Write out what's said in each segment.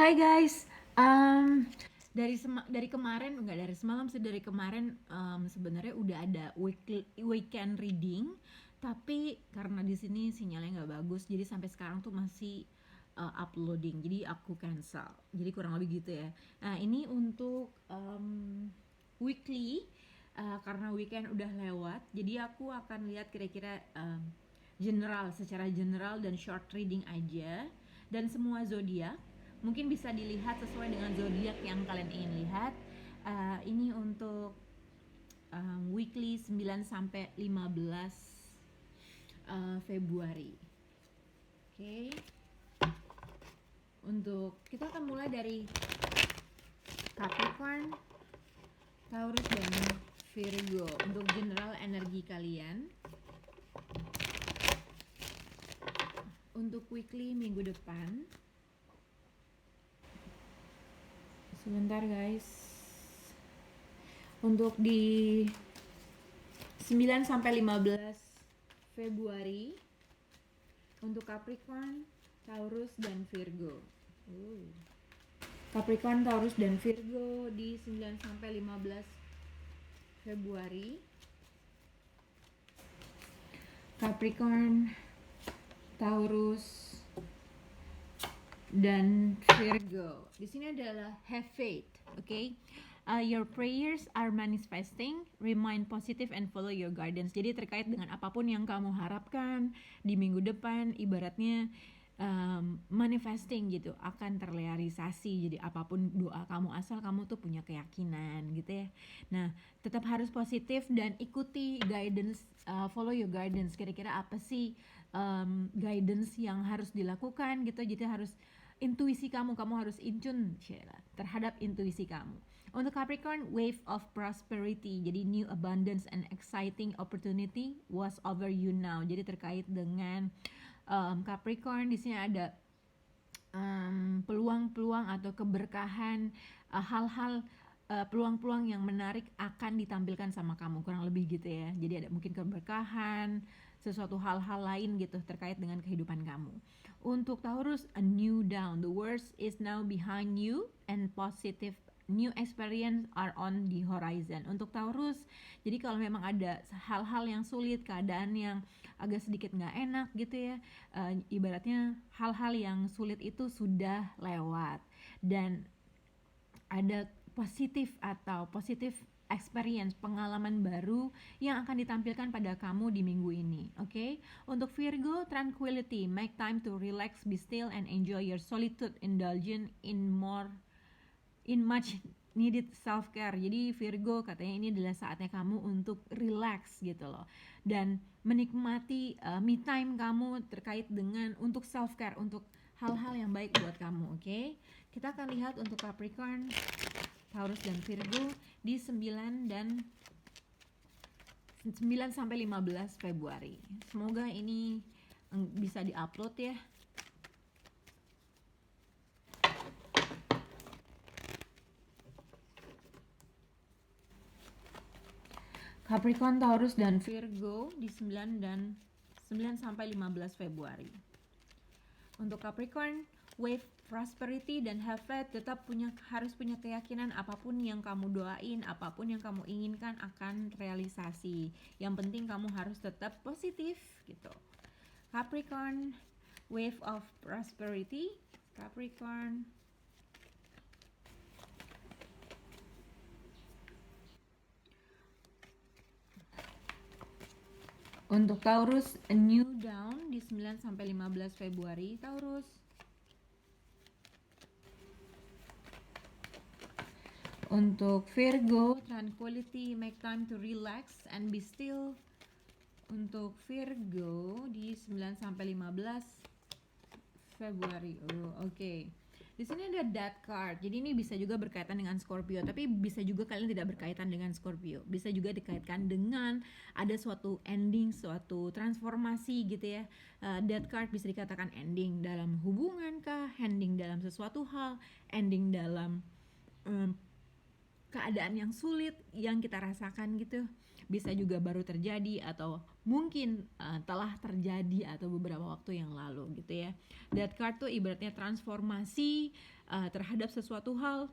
Hai guys, um, dari kemarin enggak dari semalam sih dari kemarin sebenarnya udah ada weekend reading, tapi karena di sini sinyalnya nggak bagus, jadi sampai sekarang tuh masih uploading, jadi aku cancel. Jadi kurang lebih gitu ya. Nah ini untuk weekly, karena weekend udah lewat, jadi aku akan lihat kira-kira secara general dan short reading aja, dan semua zodiak mungkin bisa dilihat sesuai dengan zodiak yang kalian ingin lihat. Ini untuk weekly 9 sampai 15 Februari. Oke. Okay. Untuk kita akan mulai dari Capricorn, Taurus dan Virgo untuk general energi kalian. Untuk weekly minggu depan. Sebentar guys. Untuk di 9 sampai 15 Februari untuk Capricorn, Taurus dan Virgo. Capricorn, Taurus dan Virgo di 9 sampai 15 Februari. Capricorn, Taurus dan Virgo. Di sini adalah have faith, okay? Your prayers are manifesting, remain positive and follow your guidance. Jadi terkait dengan apapun yang kamu harapkan di minggu depan, ibaratnya manifesting gitu, akan terrealisasi. Jadi apapun doa kamu, asal kamu tuh punya keyakinan gitu ya. Nah, tetap harus positif dan ikuti guidance, follow your guidance. Kira-kira apa sih guidance yang harus dilakukan gitu. Jadi harus intuisi kamu harus in tune terhadap intuisi kamu. Untuk Capricorn, wave of prosperity, jadi new abundance and exciting opportunity was over you now. Jadi terkait dengan Capricorn, di sini ada peluang-peluang atau keberkahan, hal-hal peluang-peluang yang menarik akan ditampilkan sama kamu, kurang lebih gitu ya. Jadi ada mungkin keberkahan, sesuatu hal-hal lain gitu terkait dengan kehidupan kamu. Untuk Taurus, a new dawn, the worst is now behind you and positive new experience are on the horizon. Untuk Taurus, jadi kalau memang ada hal-hal yang sulit, keadaan yang agak sedikit nggak enak gitu ya, ibaratnya hal-hal yang sulit itu sudah lewat dan ada positif experience, pengalaman baru yang akan ditampilkan pada kamu di minggu ini. Oke. Untuk Virgo, tranquility, make time to relax, be still and enjoy your solitude, indulgent in much needed self care. Jadi Virgo katanya ini adalah saatnya kamu untuk relax gitu loh, dan menikmati me time kamu terkait dengan untuk self care, untuk hal-hal yang baik buat kamu. Oke. Kita akan lihat untuk Capricorn, Taurus dan Virgo di 9 sampai 15 Februari. Semoga ini bisa diupload ya. Capricorn, Taurus dan Virgo di 9 sampai 15 Februari. Untuk Capricorn, wave prosperity dan have faith, tetap harus punya keyakinan apapun yang kamu doain, apapun yang kamu inginkan akan realisasi. Yang penting kamu harus tetap positif gitu. Capricorn, wave of prosperity, Capricorn. Untuk Taurus, a new dawn di 9 sampai 15 Februari, Taurus. Untuk Virgo, tranquility, make time to relax and be still. Untuk Virgo di 9 sampai 15 Februari. Oke. Di sini ada Death card. Jadi ini bisa juga berkaitan dengan Scorpio, tapi bisa juga kalian tidak berkaitan dengan Scorpio. Bisa juga dikaitkan dengan ada suatu ending, suatu transformasi gitu ya. Death card bisa dikatakan ending dalam hubungan kah, ending dalam sesuatu hal, ending dalam keadaan yang sulit yang kita rasakan gitu. Bisa juga baru terjadi atau mungkin telah terjadi atau beberapa waktu yang lalu gitu ya. Death card tuh ibaratnya transformasi, terhadap sesuatu hal,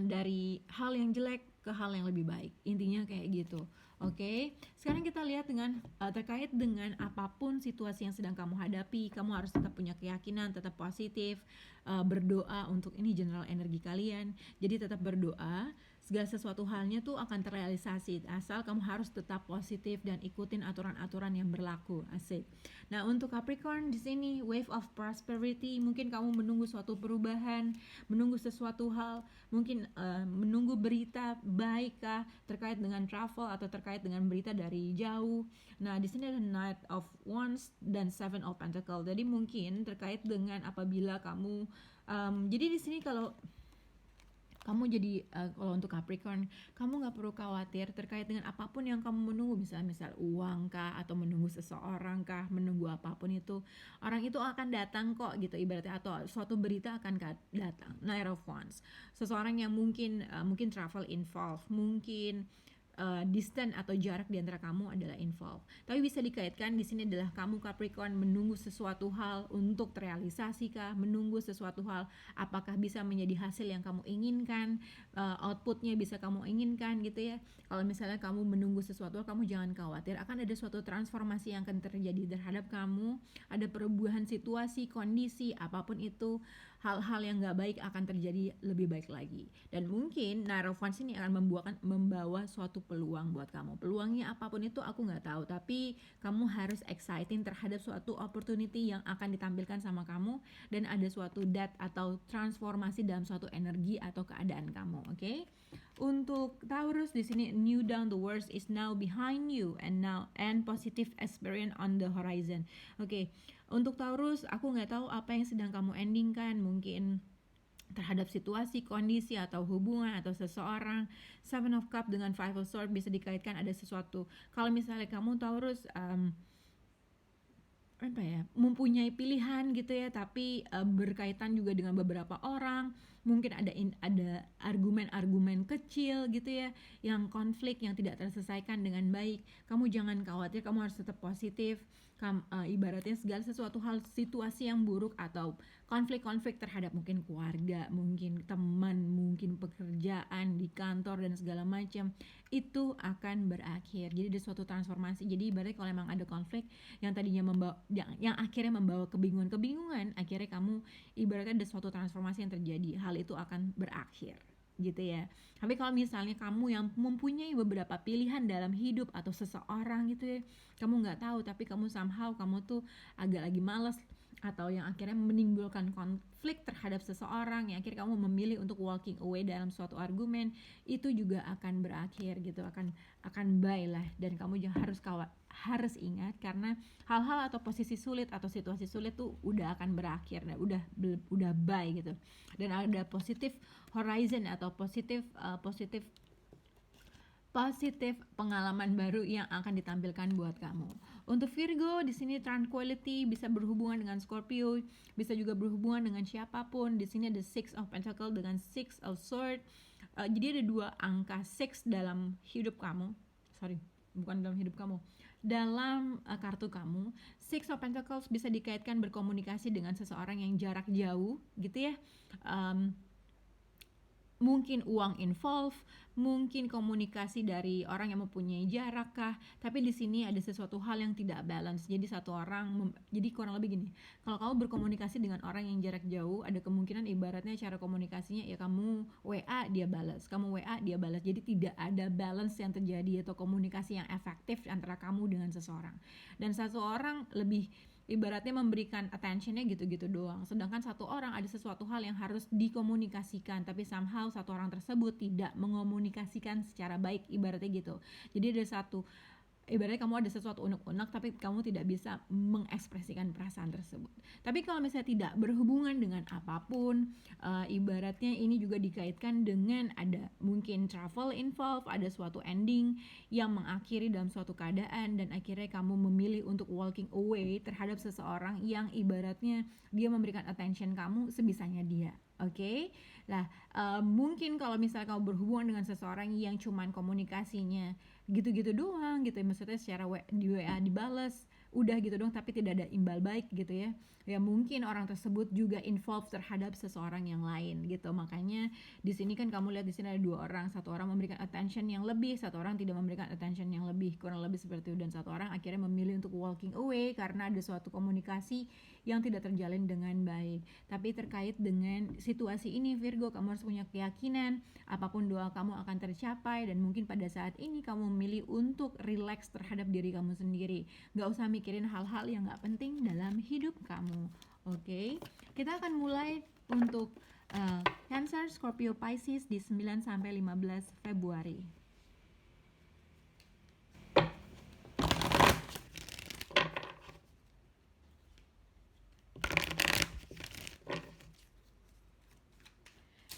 dari hal yang jelek ke hal yang lebih baik. Intinya kayak gitu. Oke, sekarang kita lihat dengan terkait dengan apapun situasi yang sedang kamu hadapi, kamu harus tetap punya keyakinan, tetap positif, berdoa untuk ini general energi kalian. Jadi tetap berdoa, segala sesuatu halnya tuh akan terrealisasi asal kamu harus tetap positif dan ikutin aturan-aturan yang berlaku. Asik. Nah, untuk Capricorn di sini wave of prosperity, mungkin kamu menunggu suatu perubahan, menunggu sesuatu hal, mungkin menunggu berita baik kah terkait dengan travel atau terkait dengan berita dari jauh. Nah, di sini ada Knight of Wands dan Seven of Pentacles. Jadi mungkin terkait dengan apabila kamu jadi di sini kalau kamu jadi kalau untuk Capricorn, kamu nggak perlu khawatir terkait dengan apapun yang kamu menunggu, misal uang kah, atau menunggu seseorang kah, menunggu apapun itu, orang itu akan datang kok gitu ibaratnya, atau suatu berita akan datang. Knight of Wands, seseorang yang mungkin travel involved, mungkin distance atau jarak di antara kamu adalah involved. Tapi bisa dikaitkan di sini adalah kamu Capricorn menunggu sesuatu hal untuk terrealisasi kah, menunggu sesuatu hal apakah bisa menjadi hasil yang kamu inginkan, outputnya bisa kamu inginkan gitu ya. Kalau misalnya kamu menunggu sesuatu, kamu jangan khawatir, akan ada suatu transformasi yang akan terjadi terhadap kamu, ada perubahan situasi, kondisi, apapun itu, hal-hal yang gak baik akan terjadi lebih baik lagi. Dan mungkin Knight of Wands ini akan membawa suatu peluang buat kamu. Peluangnya apapun itu aku gak tahu, tapi kamu harus exciting terhadap suatu opportunity yang akan ditampilkan sama kamu, dan ada suatu death atau transformasi dalam suatu energi atau keadaan kamu. Oke? Untuk Taurus di sini, new down the worst is now behind you and positive experience on the horizon. Oke. Untuk Taurus, aku nggak tahu apa yang sedang kamu endingkan, mungkin terhadap situasi, kondisi, atau hubungan, atau seseorang. Seven of Cups dengan Five of Swords bisa dikaitkan ada sesuatu. Kalau misalnya kamu Taurus mempunyai pilihan gitu ya, tapi berkaitan juga dengan beberapa orang, mungkin ada argumen-argumen kecil gitu ya, yang konflik yang tidak terselesaikan dengan baik. Kamu jangan khawatir, kamu harus tetap positif. Ibaratnya segala sesuatu hal, situasi yang buruk atau konflik-konflik terhadap mungkin keluarga, mungkin teman, mungkin pekerjaan di kantor dan segala macam, itu akan berakhir. Jadi ada suatu transformasi. Jadi ibaratnya kalau memang ada konflik yang tadinya yang akhirnya membawa kebingungan, akhirnya kamu ibaratnya ada suatu transformasi yang terjadi, hal itu akan berakhir gitu ya. Tapi kalau misalnya kamu yang mempunyai beberapa pilihan dalam hidup atau seseorang gitu ya, kamu nggak tahu, tapi kamu somehow kamu tuh agak lagi malas, atau yang akhirnya menimbulkan konflik terhadap seseorang, yang akhirnya kamu memilih untuk walking away dalam suatu argumen, itu juga akan berakhir gitu, akan bye lah. Dan kamu juga harus ingat, karena hal-hal atau posisi sulit atau situasi sulit tuh udah akan berakhir, dan udah bye gitu. Dan ada positive horizon atau positif pengalaman baru yang akan ditampilkan buat kamu. Untuk Virgo di sini tranquility, bisa berhubungan dengan Scorpio, bisa juga berhubungan dengan siapapun. Di sini ada Six of Pentacles dengan Six of Swords. Jadi ada dua angka six dalam hidup kamu. Dalam kartu kamu. Six of Pentacles bisa dikaitkan berkomunikasi dengan seseorang yang jarak jauh gitu ya. Mungkin uang involved, mungkin komunikasi dari orang yang mempunyai jarak kah, tapi di sini ada sesuatu hal yang tidak balance. Jadi satu orang jadi kurang lebih gini, kalau kamu berkomunikasi dengan orang yang jarak jauh, ada kemungkinan ibaratnya cara komunikasinya ya kamu WA dia balas, kamu WA dia balas. Jadi tidak ada balance yang terjadi atau komunikasi yang efektif antara kamu dengan seseorang. Dan satu orang lebih ibaratnya memberikan attentionnya gitu-gitu doang, sedangkan satu orang ada sesuatu hal yang harus dikomunikasikan, tapi somehow satu orang tersebut tidak mengomunikasikan secara baik, ibaratnya gitu. Jadi ada satu, ibaratnya kamu ada sesuatu unek-unek tapi kamu tidak bisa mengekspresikan perasaan tersebut. Tapi kalau misalnya tidak berhubungan dengan apapun, ibaratnya ini juga dikaitkan dengan ada mungkin travel involved, ada suatu ending yang mengakhiri dalam suatu keadaan, dan akhirnya kamu memilih untuk walking away terhadap seseorang yang ibaratnya dia memberikan attention kamu sebisanya dia. Oke? Nah, mungkin kalau misalnya kamu berhubungan dengan seseorang yang cuman komunikasinya gitu-gitu doang gitu ya, maksudnya secara di WA dibales, udah gitu dong tapi tidak ada imbal baik gitu ya. Ya mungkin orang tersebut juga involved terhadap seseorang yang lain gitu. Makanya di sini kan kamu lihat di sini ada dua orang, satu orang memberikan attention yang lebih, satu orang tidak memberikan attention yang lebih, kurang lebih seperti itu. Dan satu orang akhirnya memilih untuk walking away karena ada suatu komunikasi yang tidak terjalin dengan baik. Tapi terkait dengan situasi ini Virgo, kamu harus punya keyakinan apapun doa kamu akan tercapai, dan mungkin pada saat ini kamu memilih untuk relax terhadap diri kamu sendiri. Gak usah mikirin hal-hal yang gak penting dalam hidup kamu. Oke, kita akan mulai untuk Cancer, Scorpio, Pisces di 9-15 Februari.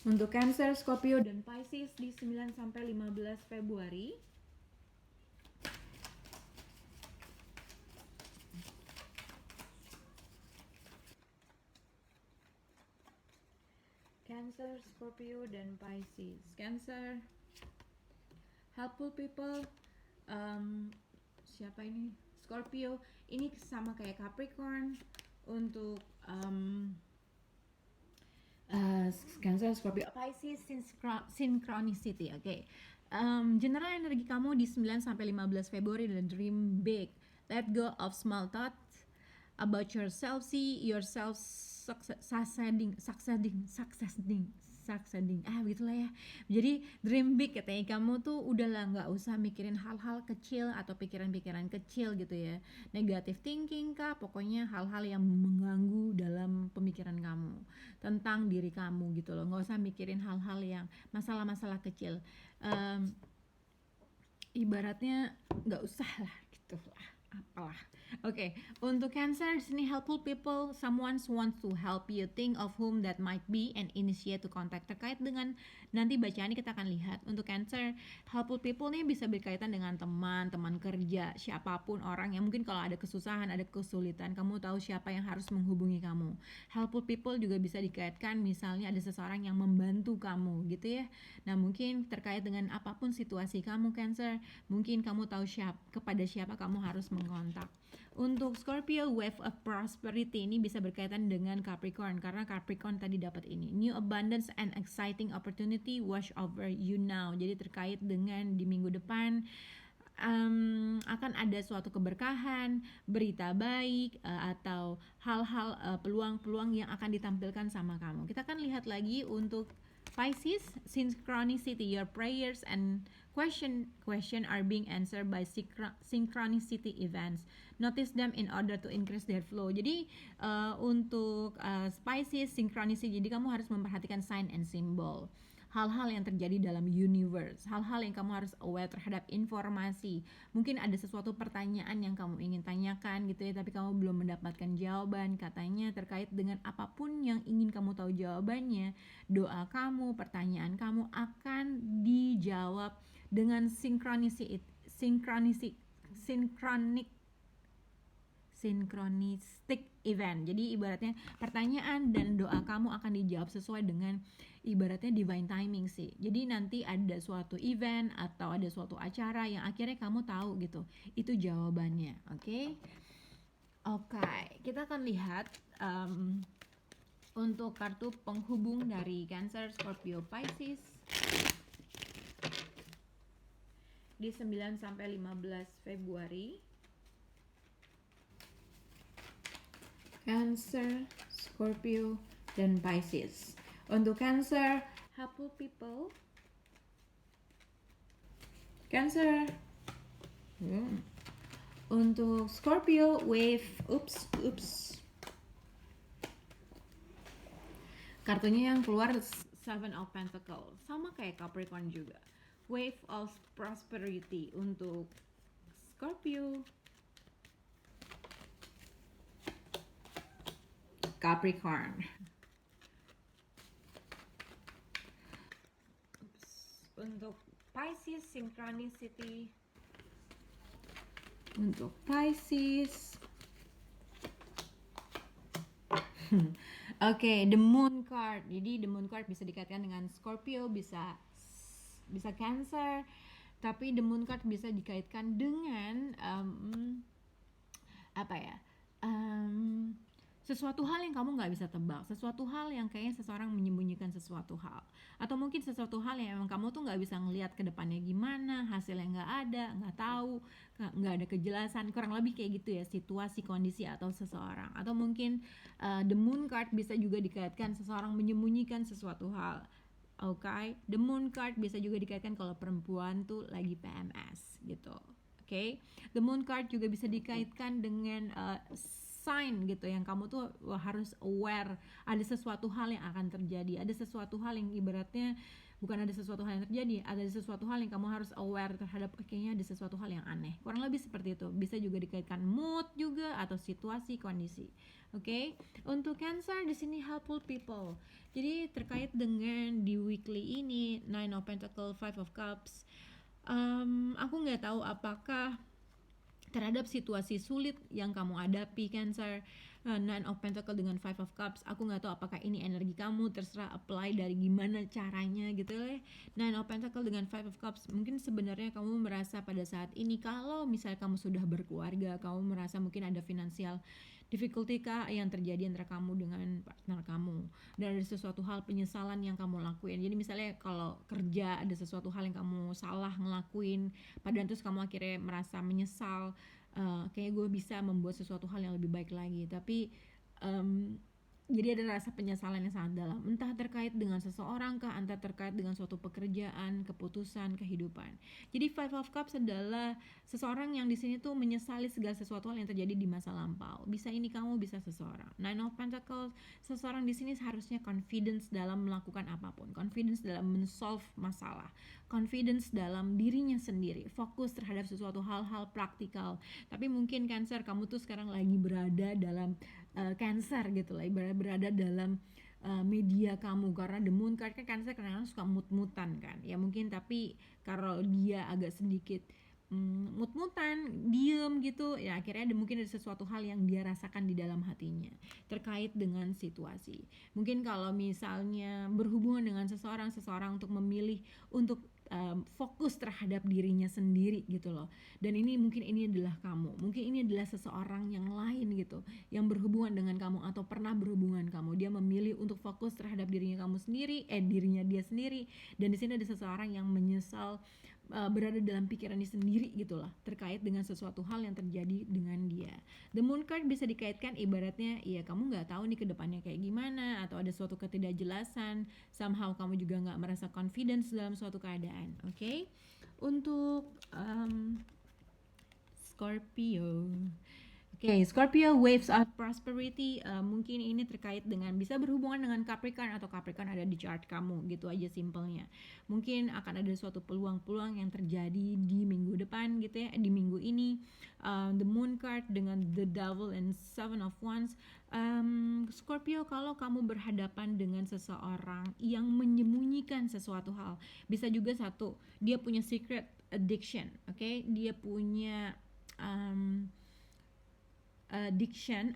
Untuk Cancer, Scorpio, dan Pisces di 9-15 Februari. Cancer, Scorpio, dan Pisces. Cancer, helpful people. Siapa ini? Scorpio. Ini sama kayak Capricorn. Untuk Cancer, Scorpio, Pisces, synchronicity. Oke. General energi kamu di 9-15 Februari adalah dream big. Let go of small thoughts about yourself. See yourself succeeding, begitulah ya. Jadi dream big katanya, kamu tuh udahlah nggak usah mikirin hal-hal kecil atau pikiran-pikiran kecil gitu ya, negative thinking kah, pokoknya hal-hal yang mengganggu dalam pemikiran kamu tentang diri kamu gitu loh. Nggak usah mikirin hal-hal yang masalah-masalah kecil, ibaratnya nggak usah lah gitu lah, apalah. Oke, untuk Cancer sini helpful people, someone wants to help you, think of whom that might be and initiate to contact. Terkait dengan nanti bacaan ini kita akan lihat. Untuk Cancer, helpful people nih bisa berkaitan dengan teman kerja, siapapun orang yang mungkin kalau ada kesusahan, ada kesulitan, kamu tahu siapa yang harus menghubungi kamu. Helpful people juga bisa dikaitkan misalnya ada seseorang yang membantu kamu gitu ya. Nah mungkin terkait dengan apapun situasi kamu Cancer, mungkin kamu tahu kepada siapa kamu harus mengontak. Untuk Scorpio, wave of prosperity ini bisa berkaitan dengan Capricorn karena Capricorn tadi dapat ini. New abundance and exciting opportunity wash over you now. Jadi terkait dengan di minggu depan akan ada suatu keberkahan, berita baik, atau hal-hal peluang-peluang yang akan ditampilkan sama kamu. Kita akan lihat lagi untuk Pisces, synchronicity, your prayers and question are being answered by synchronicity events. Notice them in order to increase their flow. Jadi untuk Pisces, synchronicity, jadi kamu harus memperhatikan sign and symbol, hal-hal yang terjadi dalam universe, hal-hal yang kamu harus aware terhadap informasi. Mungkin ada sesuatu pertanyaan yang kamu ingin tanyakan gitu ya, tapi kamu belum mendapatkan jawaban. Katanya terkait dengan apapun yang ingin kamu tahu jawabannya, doa kamu, pertanyaan kamu akan dijawab dengan synchronistic event. Jadi ibaratnya pertanyaan dan doa kamu akan dijawab sesuai dengan ibaratnya divine timing sih. Jadi nanti ada suatu event atau ada suatu acara yang akhirnya kamu tahu gitu, itu jawabannya. Oke, kita akan lihat untuk kartu penghubung dari Cancer, Scorpio, Pisces di 9-15 Februari. Cancer, Scorpio, dan Pisces. Untuk Cancer, helpful people. Cancer. Untuk Scorpio, wave. Kartunya yang keluar Seven of Pentacles, sama kayak Capricorn juga. Wave of prosperity untuk Scorpio, Capricorn. Untuk Pisces, synchronicity. Untuk Pisces, the Moon card. Jadi the Moon card bisa dikaitkan dengan Scorpio, bisa Cancer, tapi the Moon card bisa dikaitkan dengan apa ya, em, sesuatu hal yang kamu nggak bisa tebak, sesuatu hal yang kayaknya seseorang menyembunyikan sesuatu hal, atau mungkin sesuatu hal yang emang kamu tuh nggak bisa ngelihat ke depannya gimana, hasilnya nggak ada, nggak tahu, nggak ada kejelasan, kurang lebih kayak gitu ya, situasi, kondisi atau seseorang. Atau mungkin the moon card bisa juga dikaitkan seseorang menyembunyikan sesuatu hal. Okay, the moon card bisa juga dikaitkan kalau perempuan tuh lagi PMS gitu. Okay, the moon card juga bisa dikaitkan dengan sign gitu yang kamu tuh harus aware ada sesuatu hal yang akan terjadi, ada sesuatu hal yang ibaratnya bukan ada sesuatu hal yang terjadi, ada sesuatu hal yang kamu harus aware terhadap, kayaknya ada sesuatu hal yang aneh, kurang lebih seperti itu. Bisa juga dikaitkan mood juga atau situasi, kondisi. Oke, untuk Cancer di sini helpful people. Jadi terkait dengan di weekly ini Nine of Pentacles, Five of Cups, aku nggak tahu apakah terhadap situasi sulit yang kamu hadapi Cancer, Nine of Pentacles dengan Five of Cups, aku nggak tahu apakah ini energi kamu, terserah apply dari gimana caranya gitu ya. Nine of Pentacles dengan Five of Cups, mungkin sebenarnya kamu merasa pada saat ini kalau misalnya kamu sudah berkeluarga, kamu merasa mungkin ada finansial difficulty kah yang terjadi antara kamu dengan partner kamu, dan ada sesuatu hal penyesalan yang kamu lakuin. Jadi misalnya kalau kerja ada sesuatu hal yang kamu salah ngelakuin, padahal terus kamu akhirnya merasa menyesal, kayak gue bisa membuat sesuatu hal yang lebih baik lagi, tapi jadi ada rasa penyesalan yang sangat dalam, entah terkait dengan seseorang kah, entah terkait dengan suatu pekerjaan, keputusan, kehidupan. Jadi Five of Cups adalah seseorang yang di sini tuh menyesali segala sesuatu hal yang terjadi di masa lampau. Bisa ini kamu, bisa seseorang. Nine of Pentacles, seseorang di sini seharusnya confidence dalam melakukan apapun, confidence dalam men-solve masalah, confidence dalam dirinya sendiri, fokus terhadap sesuatu hal-hal praktikal. Tapi mungkin Cancer, kamu tuh sekarang lagi berada dalam Cancer gitu lah, berada dalam media kamu, karena the moon card kan Cancer kadang-kadang suka mut-mutan kan ya, mungkin. Tapi kalau dia agak sedikit mut-mutan, diem gitu ya, akhirnya mungkin ada sesuatu hal yang dia rasakan di dalam hatinya terkait dengan situasi. Mungkin kalau misalnya berhubungan dengan seseorang untuk memilih untuk fokus terhadap dirinya sendiri gitu loh, dan ini mungkin ini adalah kamu, mungkin ini adalah seseorang yang lain gitu yang berhubungan dengan kamu atau pernah berhubungan kamu, dia memilih untuk fokus terhadap dirinya dia sendiri, dan di sini ada seseorang yang menyesal berada dalam pikirannya sendiri gitulah terkait dengan sesuatu hal yang terjadi dengan dia. The moon card bisa dikaitkan ibaratnya ya kamu nggak tahu nih kedepannya kayak gimana, atau ada suatu ketidakjelasan, somehow kamu juga nggak merasa confidence dalam suatu keadaan. Oke, untuk Scorpio. Scorpio, waves of prosperity, mungkin ini terkait dengan bisa berhubungan dengan Capricorn atau Capricorn ada di chart kamu, gitu aja simpelnya. Mungkin akan ada suatu peluang-peluang yang terjadi di minggu depan gitu ya, di minggu ini. The moon card dengan the devil and seven of wands. Scorpio, kalau kamu berhadapan dengan seseorang yang menyembunyikan sesuatu hal, bisa juga satu, dia punya secret addiction, dia punya addiction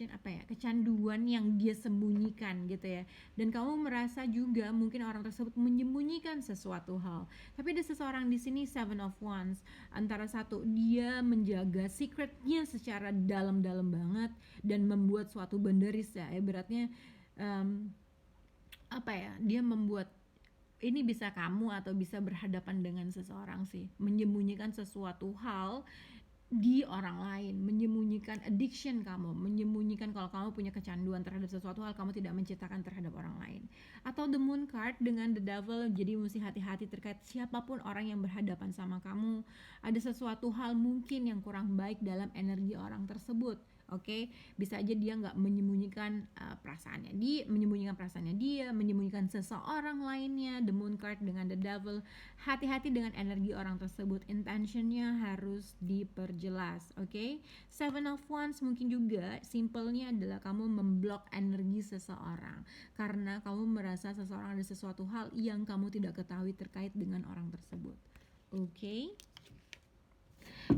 apa ya, kecanduan yang dia sembunyikan gitu ya, dan kamu merasa juga mungkin orang tersebut menyembunyikan sesuatu hal. Tapi ada seseorang di sini Seven of Wands, antara satu dia menjaga secretnya secara dalam-dalam banget dan membuat suatu boundaries ya, beratnya apa ya, dia membuat ini bisa kamu atau bisa berhadapan dengan seseorang sih, menyembunyikan sesuatu hal di orang lain, menyembunyikan addiction kamu, menyembunyikan kalau kamu punya kecanduan terhadap sesuatu hal, kamu tidak menceritakan terhadap orang lain. Atau the moon card dengan the devil, jadi mesti hati-hati terkait siapapun orang yang berhadapan sama kamu, ada sesuatu hal mungkin yang kurang baik dalam energi orang tersebut. Bisa aja dia nggak menyembunyikan perasaannya, dia menyembunyikan seseorang lainnya. The moon card dengan the devil, hati-hati dengan energi orang tersebut, intentionnya harus diperjelas. Seven of wands mungkin juga simpelnya adalah kamu memblok energi seseorang karena kamu merasa seseorang ada sesuatu hal yang kamu tidak ketahui terkait dengan orang tersebut.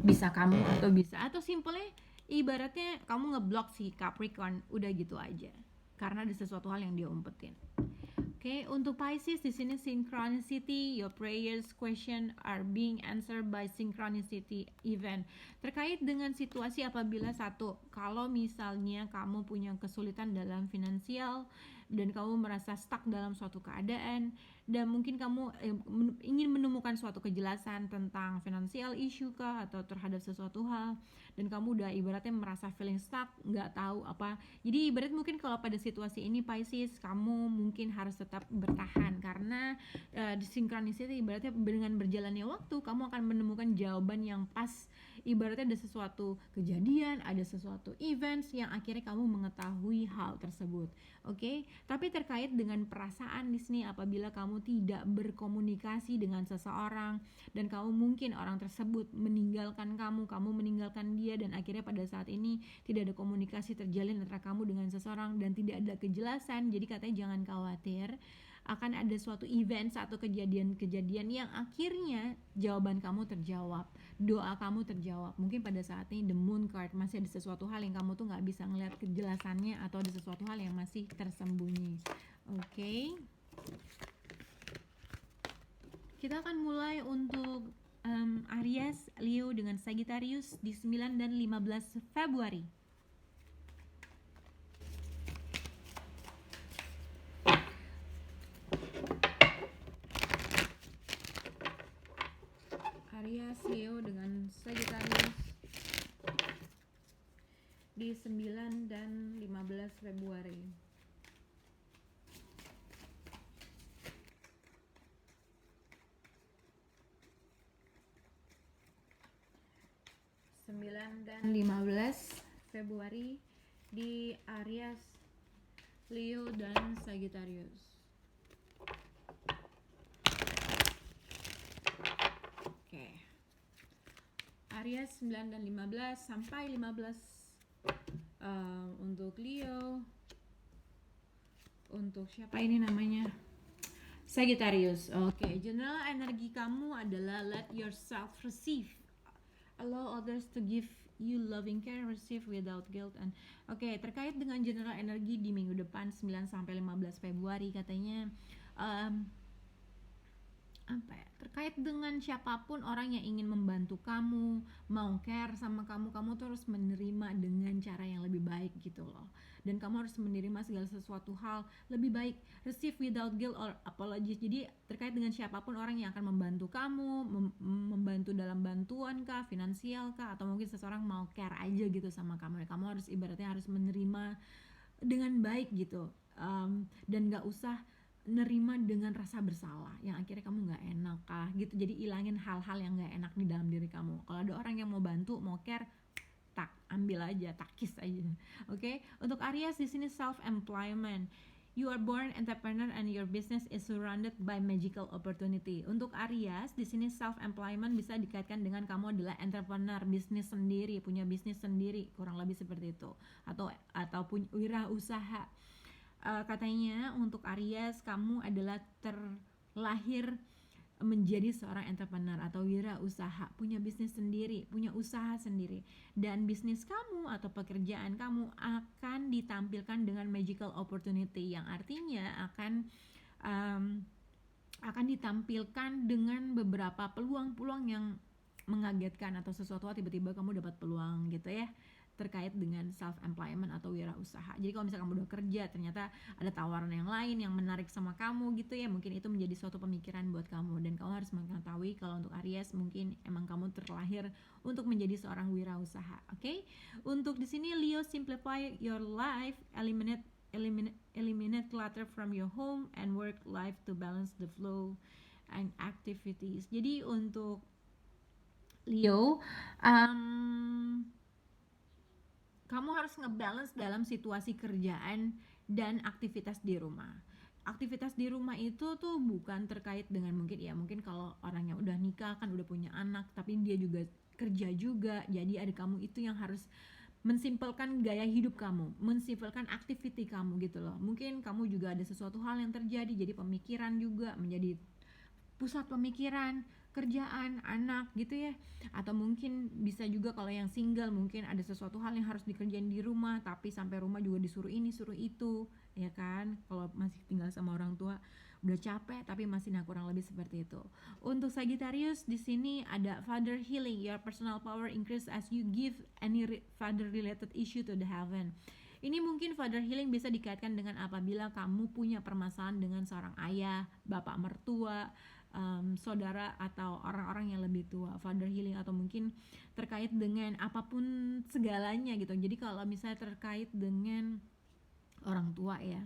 Bisa kamu atau simpelnya ibaratnya kamu ngeblok si Capricorn, udah gitu aja karena ada sesuatu hal yang dia umpetin. Oke, untuk Pisces di sini synchronicity, your prayers question are being answered by synchronicity event. Terkait dengan situasi apabila satu, kalau misalnya kamu punya kesulitan dalam finansial dan kamu merasa stuck dalam suatu keadaan dan mungkin kamu ingin menemukan suatu kejelasan tentang financial issue kah atau terhadap sesuatu hal dan kamu udah ibaratnya merasa feeling stuck, nggak tahu apa. Jadi ibarat mungkin kalau pada situasi ini Pisces, kamu mungkin harus tetap bertahan karena di synchronicity ibaratnya dengan berjalannya waktu kamu akan menemukan jawaban yang pas. Ibaratnya ada sesuatu kejadian, ada sesuatu events yang akhirnya kamu mengetahui hal tersebut. Oke, tapi terkait dengan perasaan di sini apabila kamu tidak berkomunikasi dengan seseorang dan kamu mungkin orang tersebut meninggalkan kamu meninggalkan dia dan akhirnya pada saat ini tidak ada komunikasi terjalin antara kamu dengan seseorang dan tidak ada kejelasan. Jadi katanya jangan khawatir, akan ada suatu event atau kejadian-kejadian yang akhirnya jawaban kamu terjawab, doa kamu terjawab. Mungkin pada saat ini the moon card, masih ada sesuatu hal yang kamu tuh nggak bisa ngeliat kejelasannya atau ada sesuatu hal yang masih tersembunyi. Oke. Kita akan mulai untuk Aries, Leo dengan Sagittarius di 9 dan 15 Februari. Aries, Leo dengan Sagittarius di 9 dan 15 Februari. Dan 15 Februari di Aries, Leo dan Sagittarius. Oke. Aries 9 dan 15 sampai 15 untuk Leo. Untuk siapa ini namanya? Sagittarius. Oke, general energi kamu adalah let yourself receive. Allow others to give you loving care, receive without guilt. And terkait dengan general energi di minggu depan 9 sampai 15 Februari katanya terkait dengan siapapun orang yang ingin membantu kamu, mau care sama kamu tuh harus menerima dengan cara yang lebih baik gitu loh. Dan kamu harus menerima segala sesuatu hal lebih baik, receive without guilt or apologies. Jadi terkait dengan siapapun orang yang akan membantu kamu, membantu dalam bantuan kah, finansial kah, atau mungkin seseorang mau care aja gitu sama kamu, kamu harus ibaratnya harus menerima dengan baik gitu, dan gak usah nerima dengan rasa bersalah yang akhirnya kamu nggak enak kah gitu. Jadi ilangin hal-hal yang nggak enak di dalam diri kamu. Kalau ada orang yang mau bantu, mau care, tak ambil aja, takis aja. Oke. Untuk Aries di sini self employment. You are born entrepreneur and your business is surrounded by magical opportunity. Untuk Aries di sini self employment bisa dikaitkan dengan kamu adalah entrepreneur, bisnis sendiri, punya bisnis sendiri, kurang lebih seperti itu. Ataupun wirausaha. Katanya untuk Aries kamu adalah terlahir menjadi seorang entrepreneur atau wirausaha, punya bisnis sendiri, punya usaha sendiri, dan bisnis kamu atau pekerjaan kamu akan ditampilkan dengan magical opportunity yang artinya akan ditampilkan dengan beberapa peluang-peluang yang mengagetkan atau sesuatu tiba-tiba kamu dapat peluang gitu ya, terkait dengan self employment atau wirausaha. Jadi kalau misalnya kamu udah kerja ternyata ada tawaran yang lain yang menarik sama kamu gitu ya, mungkin itu menjadi suatu pemikiran buat kamu dan kamu harus mengetahui kalau untuk Aries mungkin emang kamu terlahir untuk menjadi seorang wirausaha. Oke? Untuk di sini Leo, simplify your life, eliminate clutter from your home and work life to balance the flow and activities. Jadi untuk Leo, kamu harus ngebalance dalam situasi kerjaan dan aktivitas di rumah. Aktivitas di rumah itu tuh bukan terkait dengan mungkin kalau orang yang udah nikah kan udah punya anak tapi dia juga kerja juga. Jadi ada kamu itu yang harus mensimpelkan gaya hidup kamu, mensimpelkan aktiviti kamu gitu loh. Mungkin kamu juga ada sesuatu hal yang terjadi, jadi pemikiran juga menjadi pusat pemikiran, kerjaan, anak gitu ya. Atau mungkin bisa juga kalau yang single mungkin ada sesuatu hal yang harus dikerjain di rumah, tapi sampai rumah juga disuruh ini suruh itu, ya kan. Kalau masih tinggal sama orang tua udah capek tapi masih, nah kurang lebih seperti itu. Untuk Sagittarius di sini ada father healing, your personal power increase as you give any father related issue to the heaven. Ini mungkin father healing bisa dikaitkan dengan apabila kamu punya permasalahan dengan seorang ayah, bapak mertua, saudara atau orang-orang yang lebih tua. Father healing atau mungkin terkait dengan apapun segalanya gitu. Jadi kalau misalnya terkait dengan orang tua ya,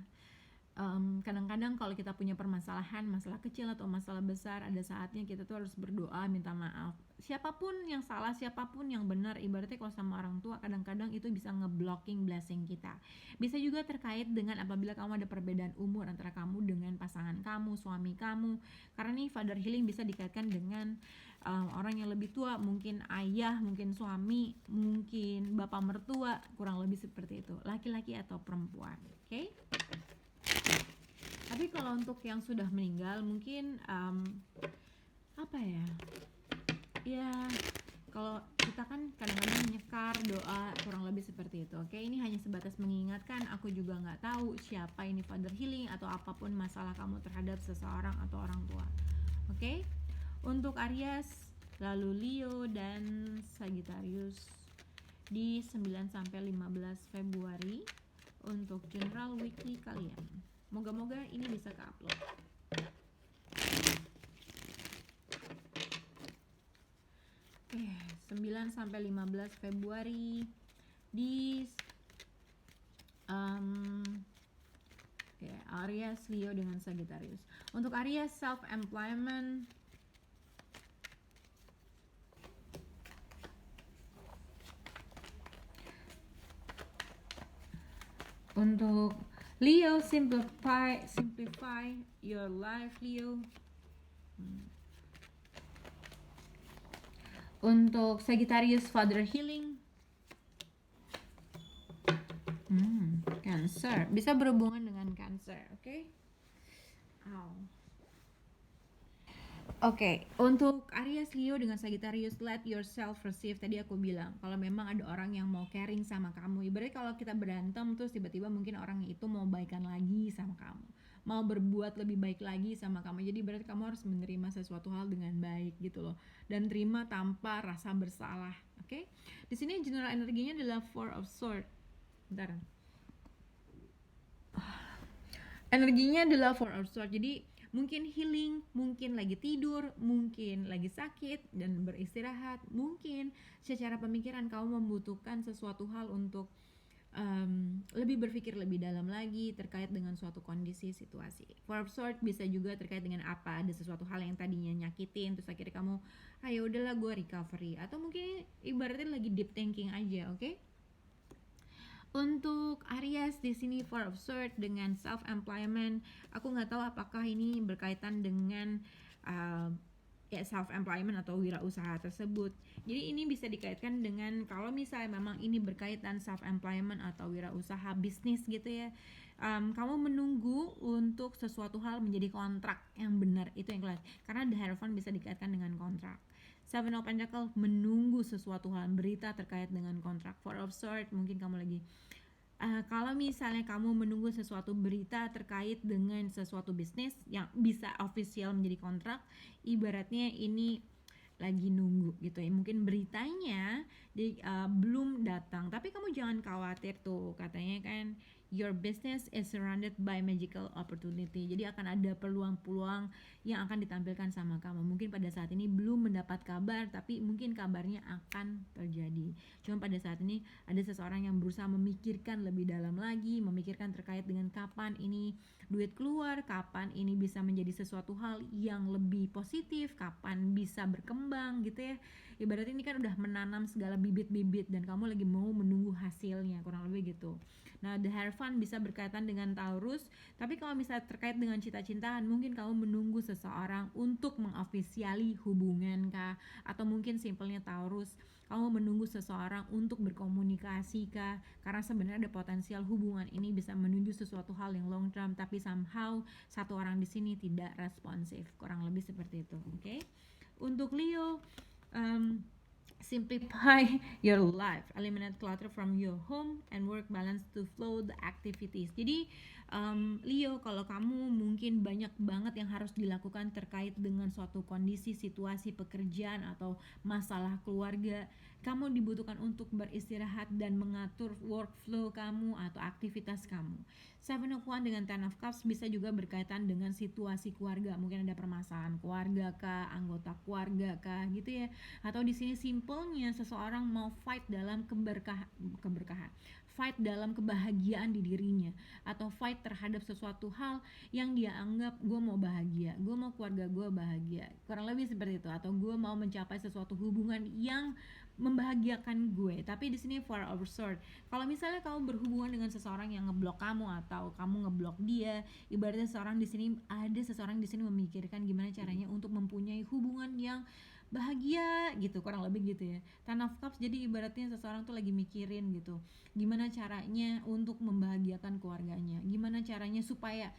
kadang-kadang kalau kita punya permasalahan, masalah kecil atau masalah besar, ada saatnya kita tuh harus berdoa minta maaf. Siapapun yang salah, siapapun yang benar, ibaratnya kalau sama orang tua kadang-kadang itu bisa ngeblocking blessing kita. Bisa juga terkait dengan apabila kamu ada perbedaan umur antara kamu dengan pasangan kamu, suami kamu. Karena nih father healing bisa dikaitkan dengan orang yang lebih tua, mungkin ayah, mungkin suami, mungkin bapak mertua, kurang lebih seperti itu, laki-laki atau perempuan. Oke? Tapi kalau untuk yang sudah meninggal mungkin apa ya, ya kalau kita kan kadang-kadang nyekar doa kurang lebih seperti itu. Oke, ini hanya sebatas mengingatkan. Aku juga nggak tahu siapa ini father healing atau apapun masalah kamu terhadap seseorang atau orang tua. Oke, untuk Aries, lalu Leo dan Sagittarius di 9-15 Februari untuk general weekly kalian. Moga-moga ini bisa ke-upload. Oke, 9-15 Februari di Aries, Leo dengan Sagittarius. Untuk Aries self-employment, untuk Leo, simplify your life, Leo. Untuk Sagittarius, father healing. Cancer, bisa berhubungan dengan Cancer, oke? Oke, untuk Aries, Leo dengan Sagittarius, let yourself receive. Tadi aku bilang, kalau memang ada orang yang mau caring sama kamu, ibaratnya kalau kita berantem terus tiba-tiba mungkin orang itu mau baikan lagi sama kamu, mau berbuat lebih baik lagi sama kamu. Jadi berarti kamu harus menerima sesuatu hal dengan baik gitu loh, dan terima tanpa rasa bersalah. Oke? Di sini general energinya adalah Four of Swords. Bentar. Energinya adalah Four of Swords. Jadi mungkin healing, mungkin lagi tidur, mungkin lagi sakit dan beristirahat, mungkin secara pemikiran kamu membutuhkan sesuatu hal untuk lebih berpikir lebih dalam lagi terkait dengan suatu kondisi situasi. Four of Swords bisa juga terkait dengan apa, ada sesuatu hal yang tadinya nyakitin terus akhirnya kamu ayo udahlah gue recovery, atau mungkin ibaratnya lagi deep thinking aja. Oke? Untuk Aries di sini Four of Swords dengan self employment, aku nggak tahu apakah ini berkaitan dengan self employment atau wirausaha tersebut. Jadi ini bisa dikaitkan dengan kalau misalnya memang ini berkaitan self employment atau wirausaha bisnis gitu ya. Kamu menunggu untuk sesuatu hal menjadi kontrak yang benar, itu yang kelas. Karena the Hierophant bisa dikaitkan dengan kontrak. Seven of Pentacles menunggu sesuatu hal, berita terkait dengan kontrak. Four of Swords mungkin kamu lagi kalau misalnya kamu menunggu sesuatu berita terkait dengan sesuatu bisnis yang bisa official menjadi kontrak, ibaratnya ini lagi nunggu gitu ya. Mungkin beritanya belum datang, tapi kamu jangan khawatir tuh, katanya kan your business is surrounded by magical opportunity. Jadi akan ada peluang-peluang yang akan ditampilkan sama kamu. Mungkin pada saat ini belum mendapat kabar, tapi mungkin kabarnya akan terjadi. Cuma pada saat ini ada seseorang yang berusaha memikirkan lebih dalam lagi, memikirkan terkait dengan kapan ini duit keluar, kapan ini bisa menjadi sesuatu hal yang lebih positif, kapan bisa berkembang gitu ya. Ibaratnya ini kan udah menanam segala bibit-bibit dan kamu lagi mau menunggu hasilnya, kurang lebih gitu. Nah, the Hierophant bisa berkaitan dengan Taurus, tapi kalau misalnya terkait dengan cinta-cintaan, mungkin kamu menunggu seseorang untuk mengofisiali hubungan kah, atau mungkin simpelnya Taurus, kamu menunggu seseorang untuk berkomunikasi kah, karena sebenarnya ada potensial hubungan ini bisa menuju sesuatu hal yang long term, tapi somehow satu orang di sini tidak responsif, kurang lebih seperti itu. Oke. Untuk Leo, simplify your life, eliminate clutter from your home and work balance to flow the activities. Jadi Leo, kalau kamu mungkin banyak banget yang harus dilakukan terkait dengan suatu kondisi, situasi pekerjaan atau masalah keluarga, kamu dibutuhkan untuk beristirahat dan mengatur workflow kamu atau aktivitas kamu. Seven of Wands dengan Ten of Cups bisa juga berkaitan dengan situasi keluarga, mungkin ada permasalahan keluarga kah, anggota keluarga kah, gitu ya. Atau di sini simpelnya seseorang mau fight dalam keberkahan, fight dalam kebahagiaan di dirinya, atau fight terhadap sesuatu hal yang dia anggap, gue mau bahagia, gue mau keluarga gue bahagia, kurang lebih seperti itu, atau gue mau mencapai sesuatu hubungan yang membahagiakan gue. Tapi di sini Four of Swords, kalau misalnya kamu berhubungan dengan seseorang yang ngeblok kamu atau kamu ngeblok dia, ibaratnya seseorang di sini, ada seseorang di sini memikirkan gimana caranya untuk mempunyai hubungan yang bahagia gitu, kurang lebih gitu ya. Ten of Cups, jadi ibaratnya seseorang tuh lagi mikirin gitu, gimana caranya untuk membahagiakan keluarganya, gimana caranya supaya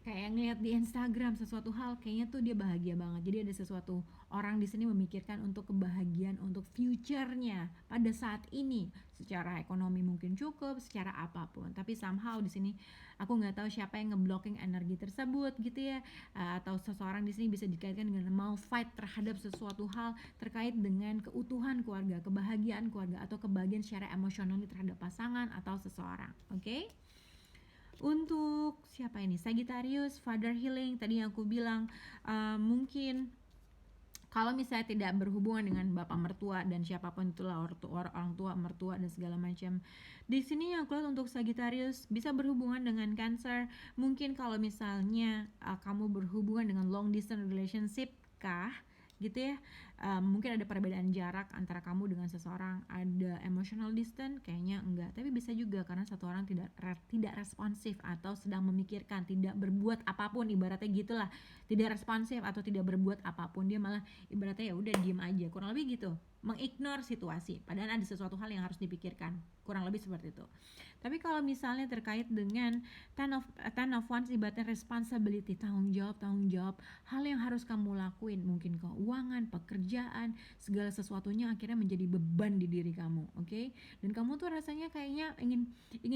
kayak ngeliat di Instagram sesuatu hal kayaknya tuh dia bahagia banget. Jadi ada sesuatu orang di sini memikirkan untuk kebahagiaan, untuk future-nya pada saat ini, secara ekonomi mungkin cukup, secara apapun. Tapi somehow di sini aku nggak tahu siapa yang ngeblocking energi tersebut gitu ya. Atau seseorang di sini bisa dikaitkan dengan mau fight terhadap sesuatu hal terkait dengan keutuhan keluarga, kebahagiaan keluarga, atau kebahagiaan secara emosional terhadap pasangan atau seseorang. Oke? Untuk siapa ini? Sagittarius, Father Healing, tadi yang aku bilang mungkin kalau misalnya tidak berhubungan dengan bapak mertua dan siapapun itulah, orang tua, mertua dan segala macam. Di sini yang aku lihat untuk Sagittarius bisa berhubungan dengan Cancer. Mungkin kalau misalnya kamu berhubungan dengan long distance relationship kah, gitu ya. Mungkin ada perbedaan jarak antara kamu dengan seseorang, ada emotional distance, kayaknya enggak, tapi bisa juga karena satu orang tidak responsif atau sedang memikirkan, tidak berbuat apapun, ibaratnya gitulah, tidak responsif atau tidak berbuat apapun, dia malah ibaratnya ya udah diem aja, kurang lebih gitu, mengignore situasi, padahal ada sesuatu hal yang harus dipikirkan, kurang lebih seperti itu. Tapi kalau misalnya terkait dengan Ten of Wands, ibaratnya responsibility, tanggung jawab, hal yang harus kamu lakuin, mungkin keuangan, pekerjaan, segala sesuatunya akhirnya menjadi beban di diri kamu, oke? Dan kamu tuh rasanya kayaknya ingin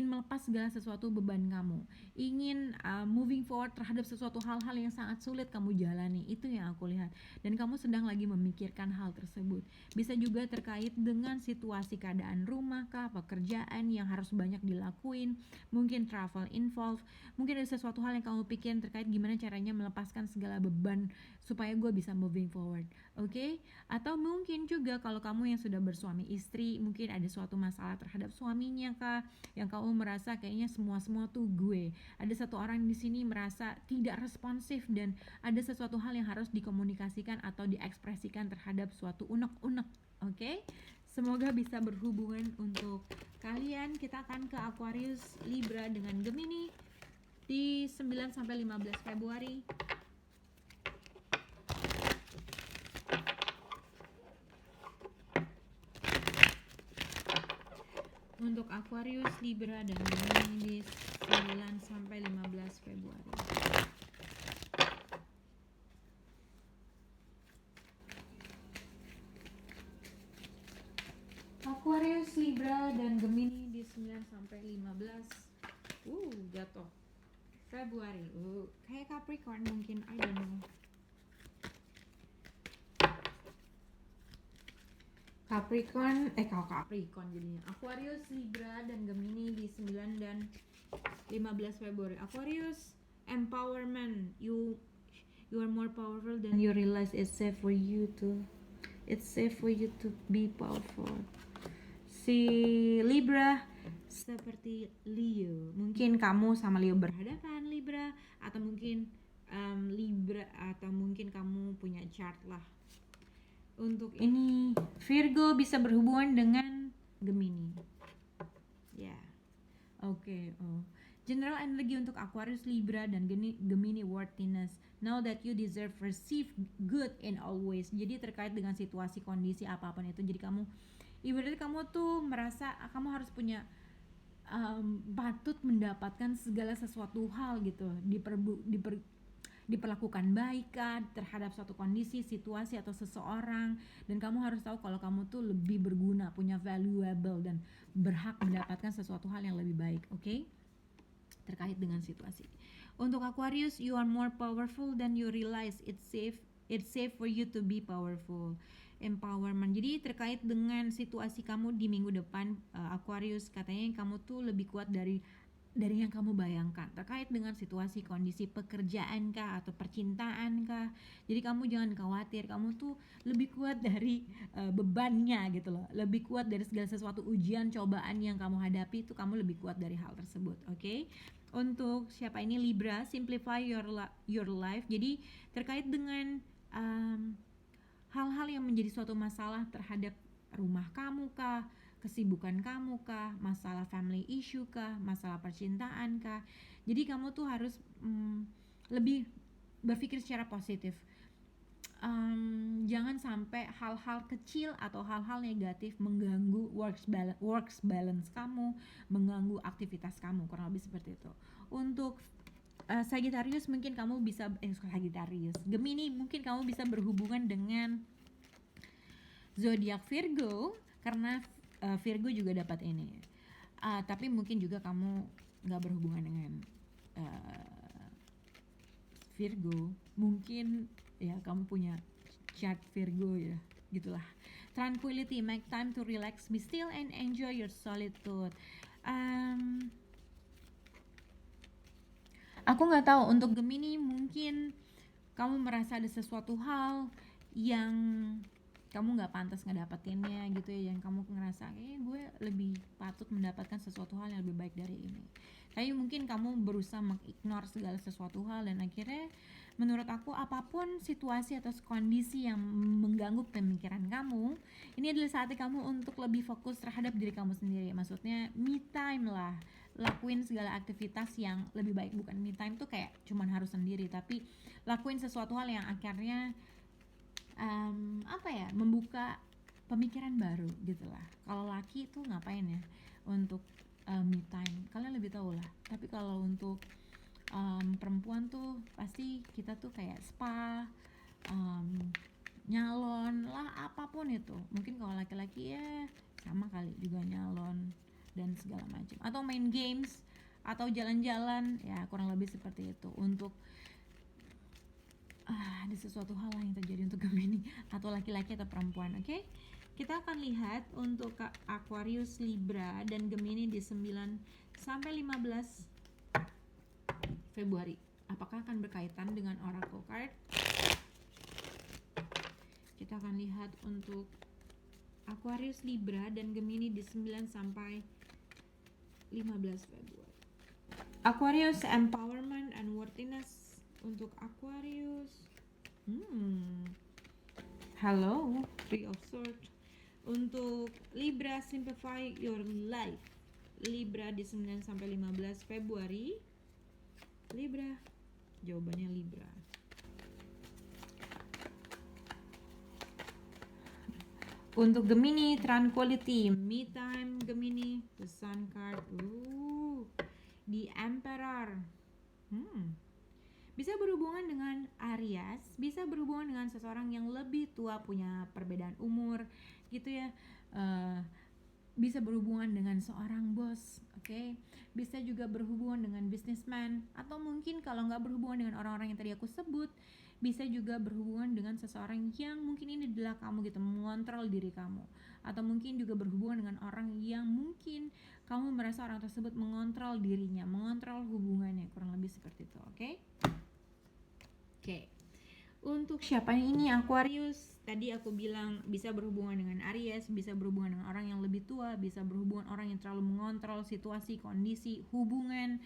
melepas segala sesuatu beban kamu, ingin moving forward terhadap sesuatu hal-hal yang sangat sulit kamu jalani, itu yang aku lihat. Dan kamu sedang lagi memikirkan hal tersebut. Bisa juga terkait dengan situasi keadaan rumah kah, pekerjaan yang harus banyak dilakuin, mungkin travel involved, mungkin ada sesuatu hal yang kamu pikirin terkait gimana caranya melepaskan segala beban supaya gue bisa moving forward, oke? Atau mungkin juga kalau kamu yang sudah bersuami istri, mungkin ada suatu masalah terhadap suaminya kah, yang kamu merasa kayaknya semua tuh gue, ada satu orang di sini merasa tidak responsif dan ada sesuatu hal yang harus dikomunikasikan atau diekspresikan terhadap suatu unek-unek, oke? Semoga bisa berhubungan untuk kalian. Kita akan ke Aquarius, Libra dengan Gemini di 9 sampai 15 Februari. Untuk Aquarius, Libra dan Gemini di 9 sampai 15 Februari. Aquarius, Libra dan Gemini di 9 sampai 15 jatuh Februari. Kayak Capricorn mungkin, I don't know. Capricorn jadinya. Aquarius, Libra dan Gemini di 9 dan 15 Februari. Aquarius, empowerment. You are more powerful than you realize. It's safe for you to be powerful. Si Libra seperti Leo, mungkin kamu sama Leo berhadapan, Libra, atau mungkin Libra, atau mungkin kamu punya chart lah. Untuk ini Virgo bisa berhubungan dengan Gemini, ya. Oke, oh. General energi untuk Aquarius, Libra, dan Gemini worthiness. Know that you deserve receive good in all ways. Jadi terkait dengan situasi, kondisi apapun itu. Jadi kamu, ibaratnya kamu tuh merasa kamu harus punya patut mendapatkan segala sesuatu hal gitu, diperlakukan baik kan terhadap suatu kondisi, situasi atau seseorang, dan kamu harus tahu kalau kamu tuh lebih berguna, punya valuable dan berhak mendapatkan sesuatu hal yang lebih baik. Oke? Terkait dengan situasi. Untuk Aquarius, you are more powerful than you realize. It's safe for you to be powerful. Empowerment. Jadi terkait dengan situasi kamu di minggu depan, Aquarius, katanya kamu tuh lebih kuat dari yang kamu bayangkan terkait dengan situasi, kondisi pekerjaan kah atau percintaan kah. Jadi kamu jangan khawatir, kamu tuh lebih kuat dari bebannya gitu loh, lebih kuat dari segala sesuatu ujian, cobaan yang kamu hadapi, itu kamu lebih kuat dari hal tersebut. Oke? Untuk siapa ini, Libra, simplify your life. Jadi terkait dengan hal-hal yang menjadi suatu masalah terhadap rumah kamu kah, kesibukan kamu kah, masalah family issue kah, masalah percintaan kah. Jadi kamu tuh harus lebih berpikir secara positif. Jangan sampai hal-hal kecil atau hal-hal negatif mengganggu works balance kamu, mengganggu aktivitas kamu, kurang lebih seperti itu. Untuk Sagittarius, mungkin kamu bisa Gemini, mungkin kamu bisa berhubungan dengan zodiak Virgo, karena Virgo juga dapat ini. Tapi mungkin juga kamu nggak berhubungan dengan Virgo, mungkin ya kamu punya chart Virgo ya, gitulah. Tranquility, make time to relax, be still and enjoy your solitude. Aku nggak tahu untuk Gemini, mungkin kamu merasa ada sesuatu hal yang kamu nggak pantas ngedapetinnya gitu ya, yang kamu ngerasa gue lebih patut mendapatkan sesuatu hal yang lebih baik dari ini. Tapi mungkin kamu berusaha mengignore segala sesuatu hal, dan akhirnya menurut aku apapun situasi atau kondisi yang mengganggu pemikiran kamu, ini adalah saatnya kamu untuk lebih fokus terhadap diri kamu sendiri. Maksudnya me time lah, lakuin segala aktivitas yang lebih baik. Bukan me time tuh kayak cuman harus sendiri, tapi lakuin sesuatu hal yang akhirnya membuka pemikiran baru gitu lah. Kalau laki tuh ngapain ya untuk me time, kalian lebih tahu lah. Tapi kalau untuk perempuan tuh pasti kita tuh kayak spa, nyalon lah, apapun itu. Mungkin kalau laki-laki ya sama kali juga, nyalon dan segala macam, atau main games atau jalan-jalan ya, kurang lebih seperti itu. Untuk ada sesuatu hal yang terjadi untuk Gemini atau laki-laki atau perempuan. Oke? Kita akan lihat untuk Aquarius, Libra, dan Gemini di 9 sampai 15 Februari. Apakah akan berkaitan dengan Oracle card? Kita akan lihat untuk Aquarius, Libra, dan Gemini di 9 sampai 15 Februari. Aquarius, empowerment and worthiness. Untuk Aquarius, hello, Three of Swords. Untuk Libra, simplify your life. Libra di 9 sampai 15 Februari. Libra, jawabannya Libra. Untuk Gemini, tranquility, me time. Gemini, the Sun card. The Emperor. Bisa berhubungan dengan Aries, bisa berhubungan dengan seseorang yang lebih tua, punya perbedaan umur gitu ya. Bisa berhubungan dengan seorang bos, oke? Bisa juga berhubungan dengan businessman, atau mungkin kalau nggak berhubungan dengan orang-orang yang tadi aku sebut, bisa juga berhubungan dengan seseorang yang mungkin ini adalah kamu gitu, mengontrol diri kamu. Atau mungkin juga berhubungan dengan orang yang mungkin kamu merasa orang tersebut mengontrol dirinya, mengontrol hubungannya, kurang lebih seperti itu, oke? Oke. Untuk siapa ini, Aquarius, tadi aku bilang bisa berhubungan dengan Aries, bisa berhubungan dengan orang yang lebih tua, bisa berhubungan orang yang terlalu mengontrol situasi, kondisi, hubungan,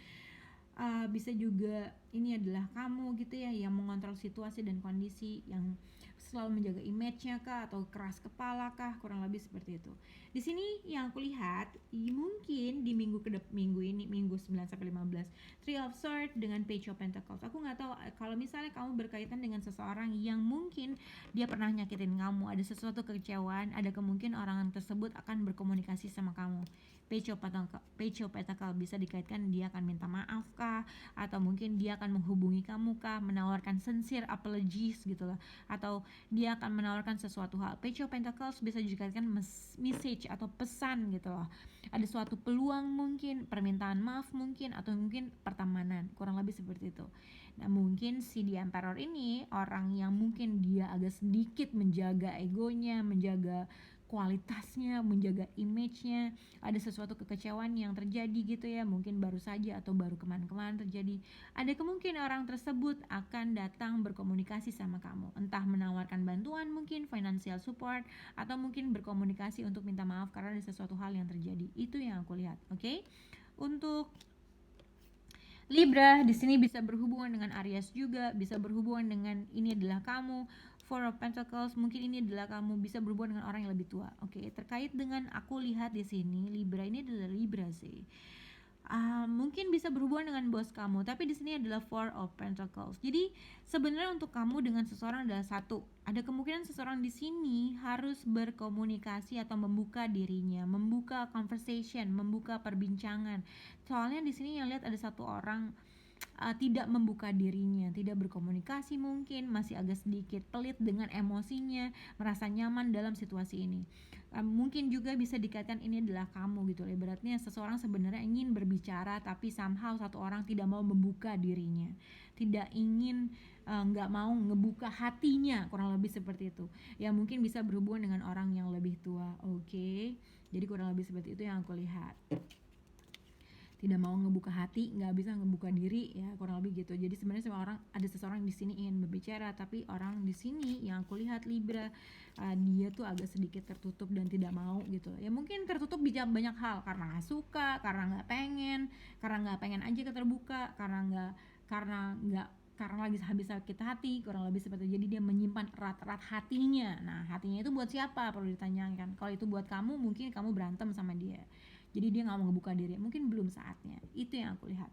bisa juga ini adalah kamu gitu ya, yang mengontrol situasi dan kondisi, yang selalu menjaga image-nya kah, atau keras kepala kah, kurang lebih seperti itu. Di sini yang aku lihat mungkin di minggu ini, minggu 9 sampai 15, Three of Swords dengan Page of Pentacles. Aku nggak tahu kalau misalnya kamu berkaitan dengan seseorang yang mungkin dia pernah nyakitin kamu, ada sesuatu kekecewaan, ada kemungkinan orang tersebut akan berkomunikasi sama kamu. Page of Pentacles bisa dikaitkan dia akan minta maaf kah, atau mungkin dia akan menghubungi kamu kah, menawarkan sincere apologies gitu loh, atau dia akan menawarkan sesuatu hal. Page of Pentacles bisa dikaitkan message atau pesan gitu loh, ada suatu peluang, mungkin permintaan maaf mungkin, atau mungkin pertemanan, kurang lebih seperti itu. Nah mungkin si The Emperor ini orang yang mungkin dia agak sedikit menjaga egonya, menjaga kualitasnya, menjaga image-nya, ada sesuatu kekecewaan yang terjadi gitu ya, mungkin baru saja atau baru kemarin-kemarin terjadi. Ada kemungkinan orang tersebut akan datang berkomunikasi sama kamu, entah menawarkan bantuan, mungkin financial support, atau mungkin berkomunikasi untuk minta maaf karena ada sesuatu hal yang terjadi. Itu yang aku lihat, oke? Untuk Libra di sini bisa berhubungan dengan Aries juga, bisa berhubungan dengan ini adalah kamu. Four of Pentacles, mungkin ini adalah kamu, bisa berhubungan dengan orang yang lebih tua. Oke, terkait dengan aku lihat di sini Libra ini adalah Libra sih. Mungkin bisa berhubungan dengan bos kamu, tapi di sini adalah Four of Pentacles. Jadi sebenarnya untuk kamu dengan seseorang adalah satu, ada kemungkinan seseorang di sini harus berkomunikasi atau membuka dirinya, membuka conversation, membuka perbincangan. Soalnya di sini yang lihat ada satu orang tidak membuka dirinya, tidak berkomunikasi, mungkin masih agak sedikit pelit dengan emosinya, merasa nyaman dalam situasi ini. Mungkin juga bisa dikaitkan ini adalah kamu gitu. Ibaratnya seseorang sebenarnya ingin berbicara, tapi somehow satu orang tidak mau membuka dirinya, tidak ingin, nggak mau ngebuka hatinya, kurang lebih seperti itu. Ya mungkin bisa berhubungan dengan orang yang lebih tua. Oke, jadi kurang lebih seperti itu yang aku lihat. Tidak mau ngebuka hati, nggak bisa ngebuka diri, ya kurang lebih gitu. Jadi sebenarnya semua orang, ada seseorang di sini ingin berbicara, tapi orang di sini yang aku lihat Libra, dia tuh agak sedikit tertutup dan tidak mau gitu. Ya mungkin tertutup bisa banyak hal, karena nggak suka, karena nggak pengen aja terbuka, karena lagi habis sakit hati, kurang lebih seperti itu. Jadi dia menyimpan erat-erat hatinya. Nah hatinya itu buat siapa, perlu ditanyakan. Kalau itu buat kamu, mungkin kamu berantem sama dia, jadi dia nggak mau ngebuka diri, mungkin belum saatnya. Itu yang aku lihat.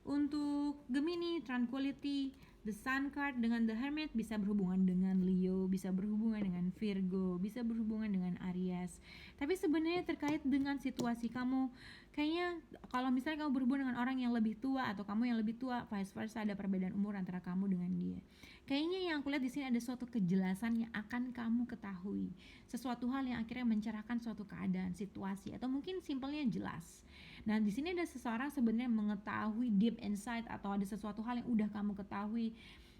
Untuk Gemini, Tranquility, The Sun card dengan The Hermit bisa berhubungan dengan Leo, bisa berhubungan dengan Virgo, bisa berhubungan dengan Aries. Tapi sebenarnya terkait dengan situasi kamu, kayaknya kalau misalnya kamu berhubungan dengan orang yang lebih tua atau kamu yang lebih tua, vice versa, ada perbedaan umur antara kamu dengan dia. Kayaknya yang aku lihat di sini ada suatu kejelasan yang akan kamu ketahui, sesuatu hal yang akhirnya mencerahkan suatu keadaan, situasi, atau mungkin simpelnya jelas. Nah, di sini ada seseorang sebenarnya mengetahui deep inside, atau ada sesuatu hal yang udah kamu ketahui,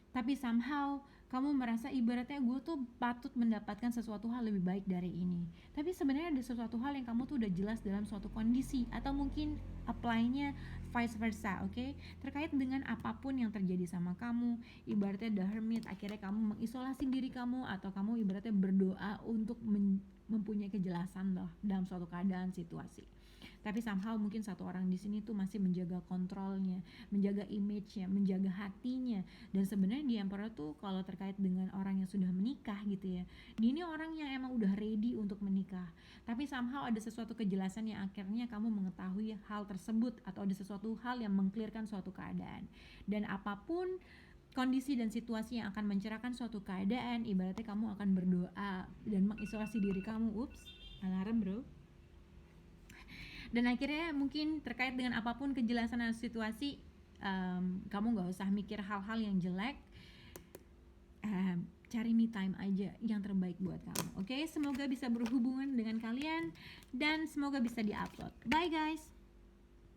tapi somehow kamu merasa ibaratnya gue tuh patut mendapatkan sesuatu hal lebih baik dari ini. Tapi sebenarnya ada sesuatu hal yang kamu tuh udah jelas dalam suatu kondisi, atau mungkin apply-nya vice versa, oke? Terkait dengan apapun yang terjadi sama kamu, ibaratnya The Hermit, akhirnya kamu mengisolasi diri kamu, atau kamu ibaratnya berdoa untuk mempunyai kejelasan lah dalam suatu keadaan, situasi. Tapi somehow mungkin satu orang di sini tuh masih menjaga kontrolnya, menjaga image-nya, menjaga hatinya. Dan sebenarnya di Emperor tuh kalau terkait dengan orang yang sudah menikah gitu ya, dia ini orang yang emang udah ready untuk menikah. Tapi somehow ada sesuatu kejelasan yang akhirnya kamu mengetahui hal tersebut, atau ada sesuatu hal yang mengclearkan suatu keadaan. Dan apapun kondisi dan situasi yang akan mencerahkan suatu keadaan, ibaratnya kamu akan berdoa dan mengisolasi diri kamu. Ups, alarm bro. Dan akhirnya mungkin terkait dengan apapun kejelasan dan situasi, kamu gak usah mikir hal-hal yang jelek, cari me time aja yang terbaik buat kamu. Oke, semoga bisa berhubungan dengan kalian dan semoga bisa diupload. Bye guys.